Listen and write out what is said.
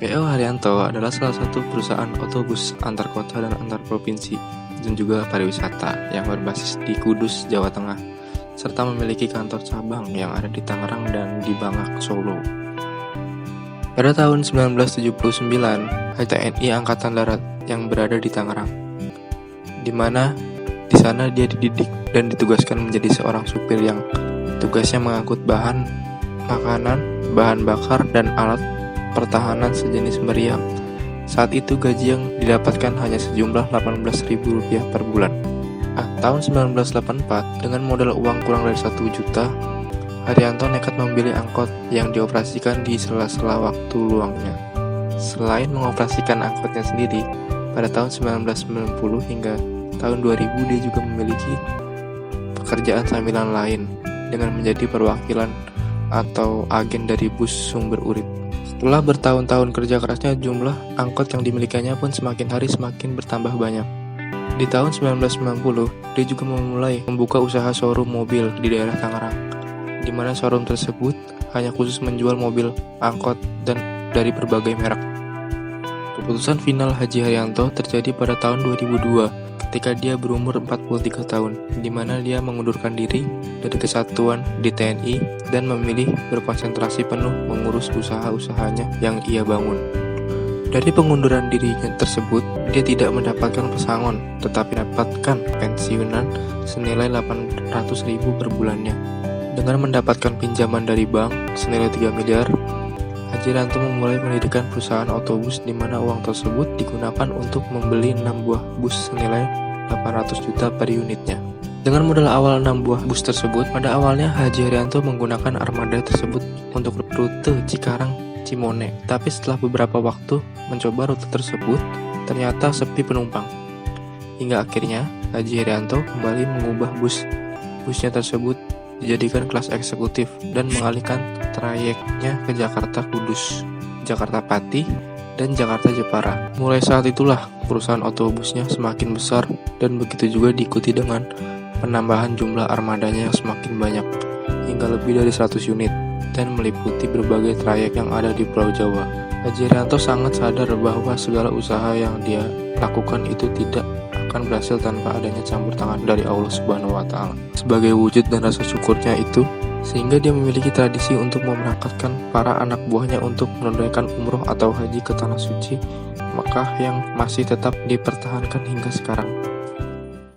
PO Haryanto adalah salah satu perusahaan otobus antar kota dan antar provinsi dan juga pariwisata yang berbasis di Kudus, Jawa Tengah, serta memiliki kantor cabang yang ada di Tangerang dan di Bangak, Solo. Pada tahun 1979, TNI Angkatan Darat yang berada di Tangerang, di mana di sana dia dididik dan ditugaskan menjadi seorang supir yang tugasnya mengangkut bahan makanan, bahan bakar, dan alat pertahanan sejenis meriam. Saat itu gaji yang didapatkan hanya sejumlah Rp18.000 per bulan. Tahun 1984, dengan modal uang kurang dari 1 juta, Haryanto nekat membeli angkot yang dioperasikan di sela-sela waktu luangnya. Selain mengoperasikan angkotnya sendiri, pada tahun 1990 hingga tahun 2000 dia juga memiliki pekerjaan sambilan lain dengan menjadi perwakilan atau agen dari bus sumber urit. Setelah bertahun-tahun kerja kerasnya, jumlah angkot yang dimilikinya pun semakin hari semakin bertambah banyak. Di tahun 1990, dia juga memulai membuka usaha showroom mobil di daerah Tangerang, di mana showroom tersebut hanya khusus menjual mobil angkot dan dari berbagai merek. Keputusan final Haji Haryanto terjadi pada tahun 2002 ketika dia berumur 43 tahun, di mana dia mengundurkan diri dari kesatuan di TNI dan memilih berkonsentrasi penuh mengurus usaha-usahanya yang ia bangun. Dari pengunduran dirinya tersebut, dia tidak mendapatkan pesangon, tetapi mendapatkan pensiunan senilai Rp800.000 per bulannya. Dengan mendapatkan pinjaman dari bank senilai 3 miliar, Haji Haryanto memulai mendirikan perusahaan otobus di mana uang tersebut digunakan untuk membeli 6 buah bus senilai 800 juta per unitnya. Dengan modal awal 6 buah bus tersebut, pada awalnya Haji Haryanto menggunakan armada tersebut untuk rute Cikarang-Cimone. Tapi setelah beberapa waktu mencoba rute tersebut, ternyata sepi penumpang. Hingga akhirnya Haji Haryanto kembali mengubah busnya tersebut dijadikan kelas eksekutif dan mengalihkan trayeknya ke Jakarta Kudus, Jakarta Pati, dan Jakarta Jepara. Mulai saat itulah perusahaan otobusnya semakin besar dan begitu juga diikuti dengan penambahan jumlah armadanya yang semakin banyak hingga lebih dari 100 unit dan meliputi berbagai trayek yang ada di Pulau Jawa. Haji Haryanto sangat sadar bahwa segala usaha yang dia lakukan itu tidak akan berhasil tanpa adanya campur tangan dari Allah Subhanahu wa Ta'ala. Sebagai wujud dan rasa syukurnya itu, sehingga dia memiliki tradisi untuk memberangkatkan para anak buahnya untuk menunaikan umroh atau haji ke Tanah Suci Makkah yang masih tetap dipertahankan hingga sekarang.